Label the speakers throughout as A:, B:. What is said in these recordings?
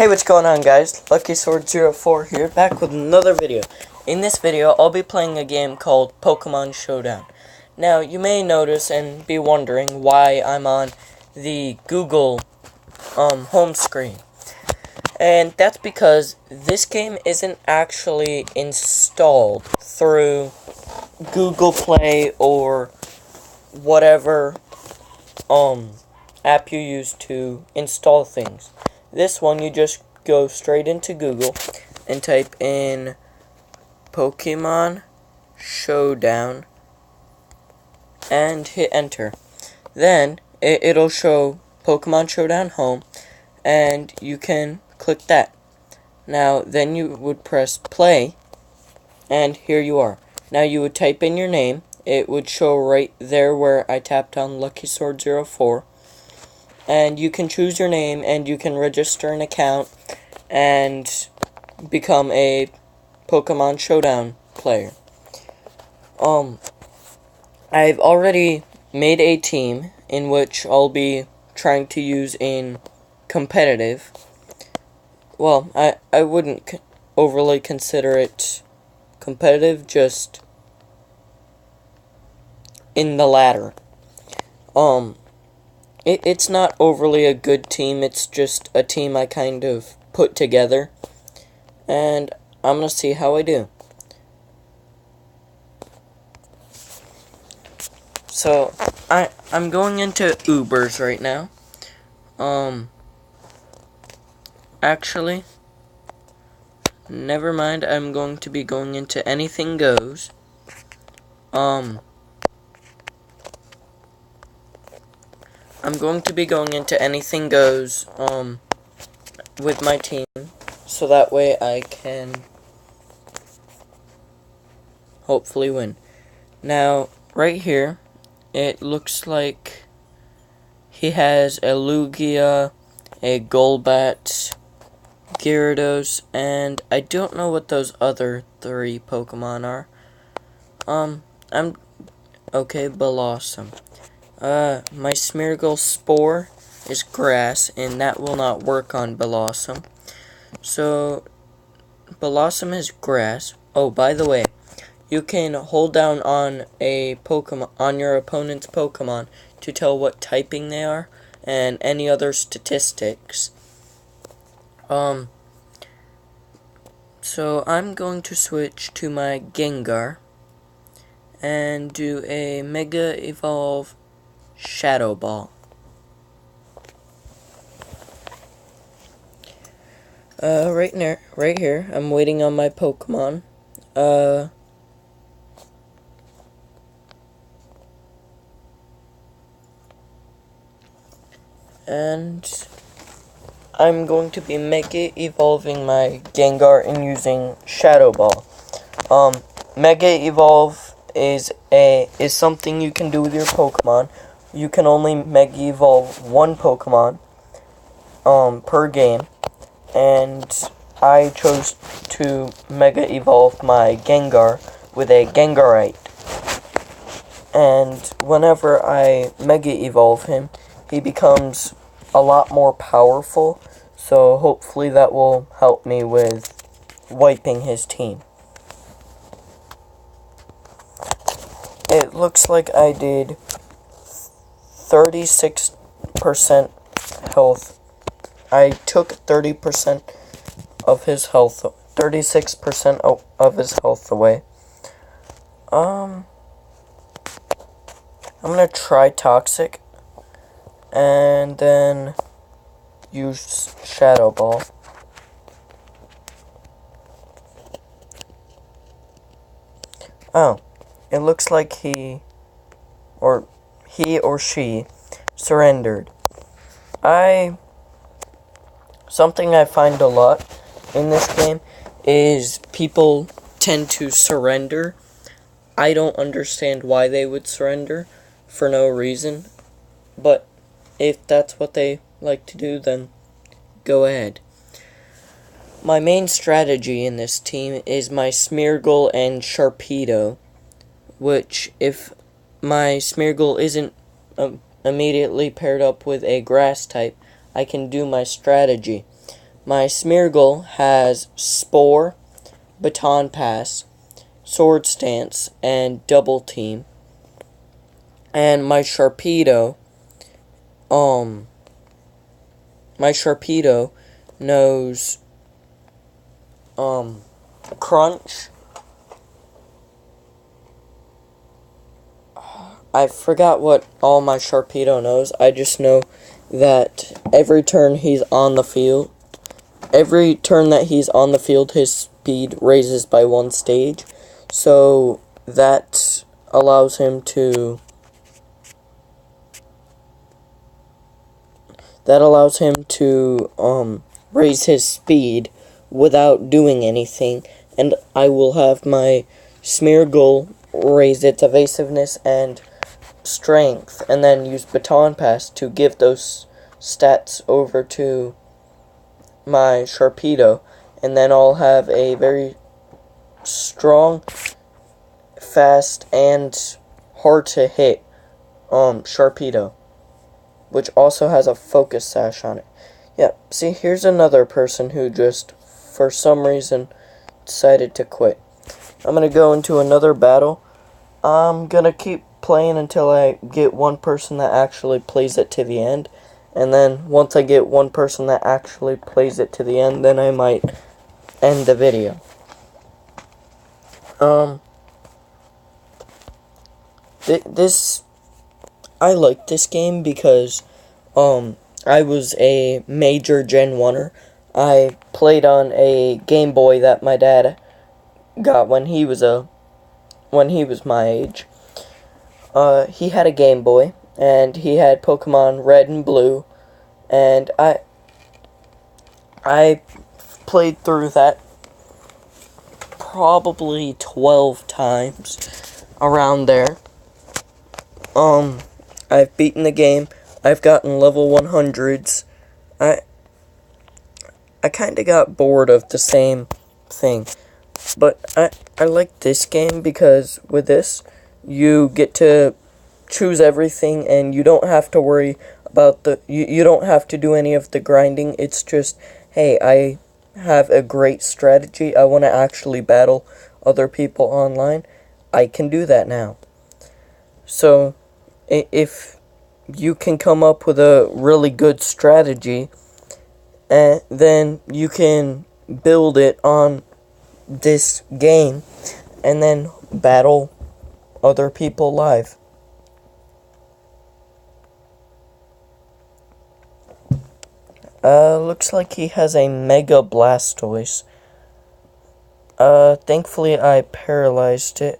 A: Hey, what's going on, guys? LuckySword04 here, back with another video. In this video, I'll be playing a game called Pokemon Showdown. Now, you may notice and be wondering why I'm on the Google home screen. And that's because this game isn't actually installed through Google Play or whatever app you use to install things. This one, you just go straight into Google and type in Pokemon Showdown and hit enter. Then it'll show Pokemon Showdown Home, and you can click that. Now, then you would press play, and here you are. Now you would type in your name. It would show right there where I tapped on LuckySword04. And you can choose your name, and you can register an account and become a Pokemon Showdown player. I've already made a team in which I'll be trying to use in competitive. Well, I wouldn't overly consider it competitive, just in the ladder. It's not overly a good team, it's just a team I kind of put together, and I'm gonna see how I do. So, I'm going into Ubers right now. Actually, never mind, I'm going to be going into Anything Goes. I'm going to be going into Anything Goes, with my team, so that way I can hopefully win. Now, right here, it looks like he has a Lugia, a Golbat, Gyarados, and I don't know what those other three Pokemon are. Okay, Blossom. My Smeargle Spore is grass, and that will not work on Blossom. So, Blossom is grass. Oh, by the way, you can hold down on a Pokemon, on your opponent's Pokemon, to tell what typing they are, and any other statistics. So I'm going to switch to my Gengar, and do a Mega Evolve Shadow Ball. Right here, I'm waiting on my Pokemon. And I'm going to be Mega Evolving my Gengar and using Shadow Ball. Mega Evolve is something you can do with your Pokemon. You can only Mega Evolve one Pokemon per game, and I chose to Mega Evolve my Gengar with a Gengarite. And whenever I Mega Evolve him, he becomes a lot more powerful, so hopefully that will help me with wiping his team. It looks like I did 36% health. I took 30% of his health, 36% of his health away. I'm gonna try Toxic, and then use Shadow Ball. Oh, it looks like he or she surrendered. Something I find a lot in this game is people tend to surrender. I don't understand why they would surrender for no reason, but if that's what they like to do, then go ahead. My main strategy in this team is my Smeargle and Sharpedo, which, if my Smeargle isn't immediately paired up with a grass type, I can do my strategy. My Smeargle has Spore, Baton Pass, Sword Stance, and Double Team. And my Sharpedo knows Crunch. I forgot what all my Sharpedo knows. I just know that every turn that he's on the field, his speed raises by 1 stage. So that allows him to raise his speed without doing anything. And I will have my Smeargle raise its evasiveness and strength, and then use Baton Pass to give those stats over to my Sharpedo, and then I'll have a very strong, fast, and hard to hit Sharpedo, which also has a focus sash on it. Yeah, see, here's another person who just, for some reason, decided to quit. I'm gonna go into another battle. I'm gonna keep playing until I get one person that actually plays it to the end, and then once I get one person that actually plays it to the end, then I might end the video. I like this game because I was a major Gen 1er. I played on a Game Boy that my dad got when he was my age. He had a Game Boy, and he had Pokemon Red and Blue, and I played through that probably 12 times, around there. I've beaten the game. I've gotten level 100s. I kinda got bored of the same thing, but I like this game because with this, you get to choose everything, and you don't have to worry about you don't have to do any of the grinding. It's just, hey, I have a great strategy. I want to actually battle other people online. I can do that now. So, if you can come up with a really good strategy, then you can build it on this game, and then battle other people live. Looks like he has a Mega Blastoise. Thankfully I paralyzed it,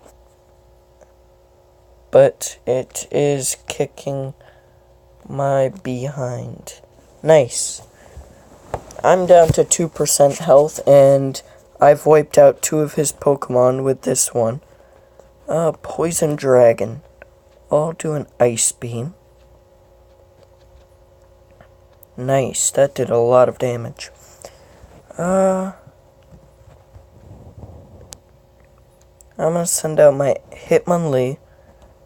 A: but it is kicking my behind. Nice. I'm down to 2% health, and I've wiped out 2 of his Pokemon with this one. Poison Dragon. I'll do an Ice Beam. Nice, that did a lot of damage. I'm gonna send out my Hitmonlee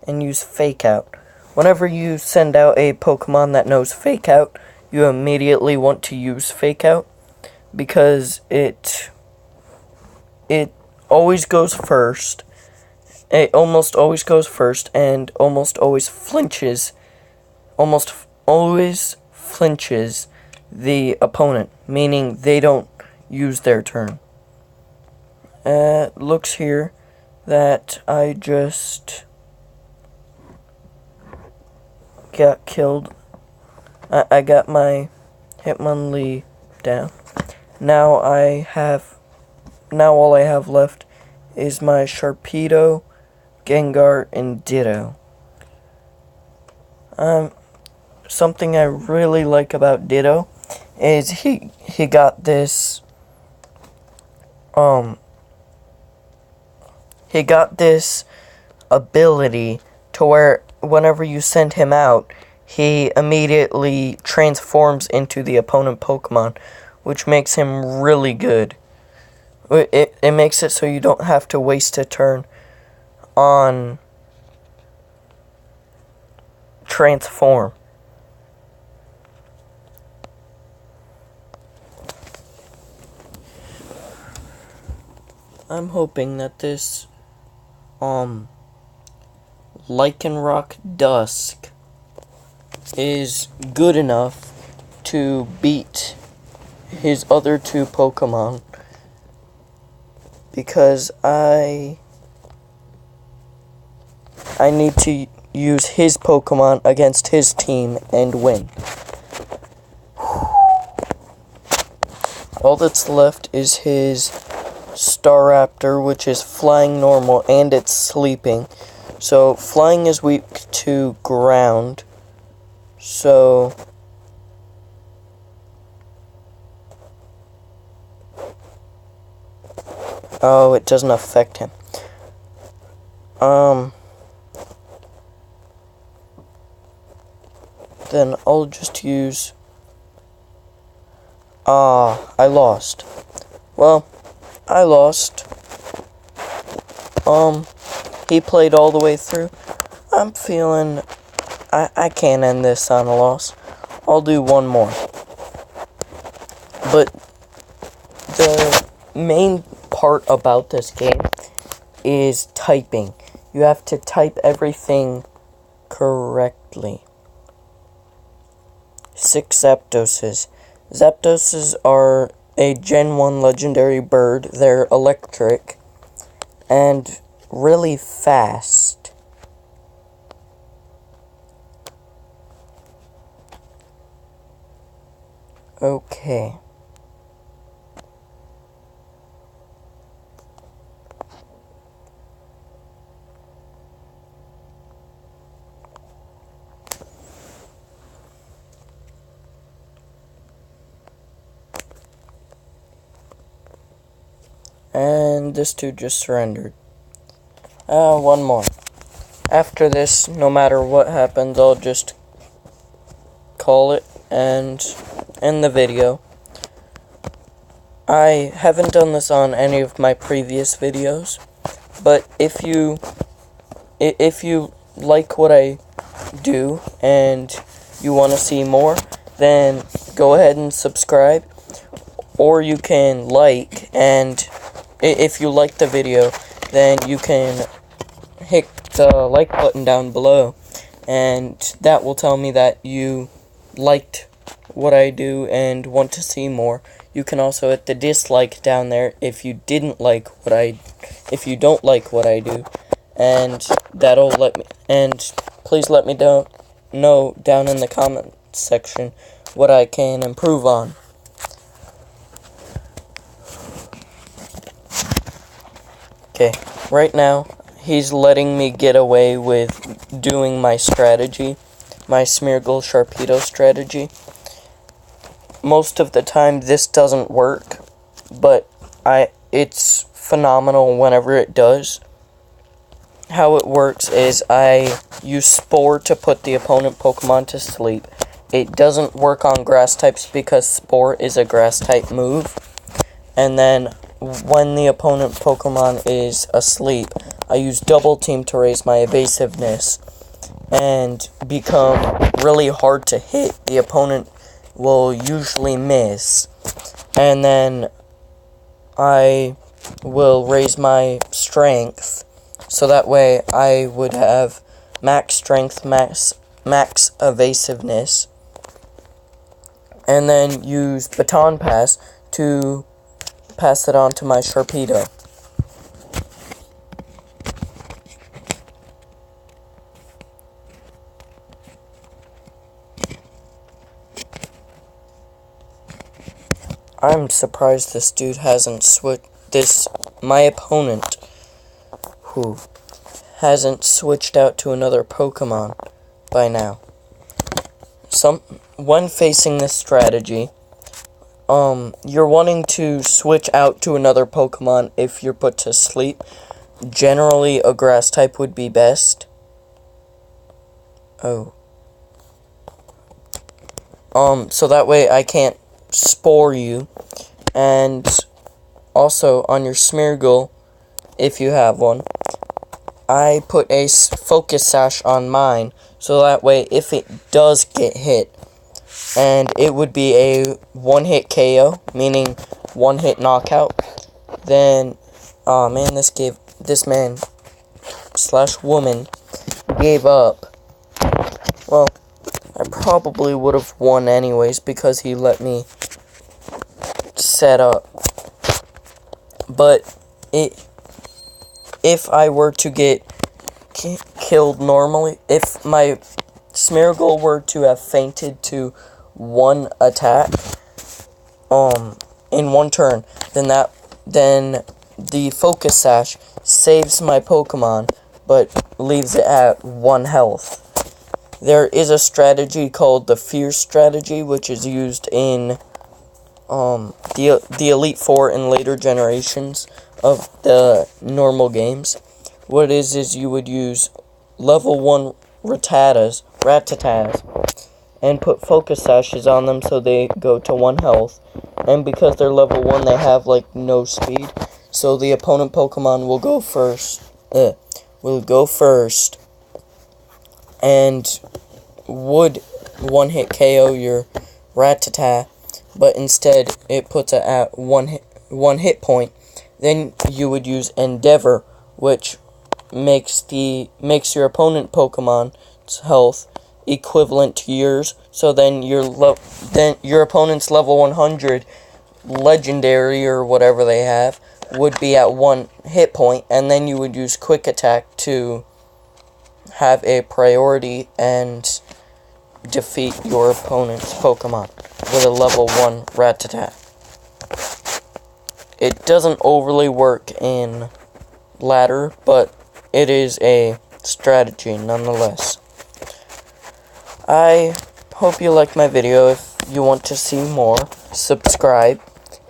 A: and use Fake Out. Whenever you send out a Pokemon that knows Fake Out, you immediately want to use Fake Out, because it always goes first. It almost always goes first, and almost always flinches the opponent, meaning they don't use their turn. Looks here that I just got killed. I got my Hitmonlee down. Now all I have left is my Sharpedo, Gengar, and Ditto. Something I really like about Ditto is he got this ability to where whenever you send him out, he immediately transforms into the opponent Pokemon, which makes him really good. It makes it so you don't have to waste a turn on transform. I'm hoping that this, Lycanroc Dusk is good enough to beat his other two Pokemon, because I need to use his Pokemon against his team and win. All that's left is his Staraptor, which is flying normal and it's sleeping. So flying is weak to ground. So oh, it doesn't affect him. Then I'll just use... I lost. Well, I lost. He played all the way through. I'm feeling... I can't end this on a loss. I'll do one more. But the main part about this game is typing. You have to type everything correctly. 6 Zapdoses. Zapdoses are a Gen 1 legendary bird. They're electric and really fast. Okay. And this dude just surrendered. One more. After this, no matter what happens, I'll just call it and end the video. I haven't done this on any of my previous videos, but if you like what I do and you want to see more, then go ahead and subscribe, or you can like, and if you like the video, then you can hit the like button down below, and that will tell me that you liked what I do and want to see more. You can also hit the dislike down there if you don't like what I do, and that'll let me, and please let me know down in the comment section what I can improve on. Okay, right now, he's letting me get away with doing my strategy, my Smeargle Sharpedo strategy. Most of the time, this doesn't work, but it's phenomenal whenever it does. How it works is I use Spore to put the opponent Pokemon to sleep. It doesn't work on grass types because Spore is a grass type move, and then when the opponent Pokemon is asleep, I use Double Team to raise my evasiveness and become really hard to hit. The opponent will usually miss, and then I will raise my strength, so that way I would have max strength, max evasiveness, and then use Baton Pass to pass it on to my Sharpedo. I'm surprised this dude hasn't my opponent, who hasn't switched out to another Pokemon by now. When facing this strategy, you're wanting to switch out to another Pokemon if you're put to sleep. Generally, a grass type would be best. So that way I can't Spore you. And also, on your Smeargle, if you have one, I put a Focus Sash on mine, so that way, if it does get hit, and it would be a one-hit KO, meaning one-hit knockout, then Aw, man, this man / woman gave up. Well, I probably would have won anyways because he let me set up. But if I were to get killed normally, if my Smeargle were to have fainted to one attack in one turn, then the Focus Sash saves my Pokemon but leaves it at 1 health. There is a strategy called the Fear strategy, which is used in the Elite Four and later generations of the normal games. What it is you would use level 1 Rattatas, and put Focus Sashes on them so they go to 1 health. And because they're level 1, they have like no speed, so the opponent Pokemon will go first. And would 1-hit KO your Rattata, but instead it puts it at one hit point. Then you would use Endeavor, which makes your opponent Pokemon's health equivalent to yours. So then your opponent's level 100 legendary or whatever they have would be at 1 hit point, and then you would use Quick Attack to have a priority and defeat your opponent's Pokemon with a level 1 Rattata. It doesn't overly work in ladder, but it is a strategy nonetheless. I hope you liked my video. If you want to see more, subscribe.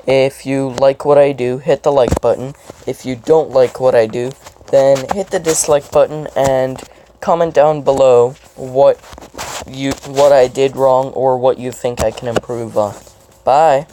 A: If you like what I do, hit the like button. If you don't like what I do, then hit the dislike button and comment down below what I did wrong or what you think I can improve on. Bye.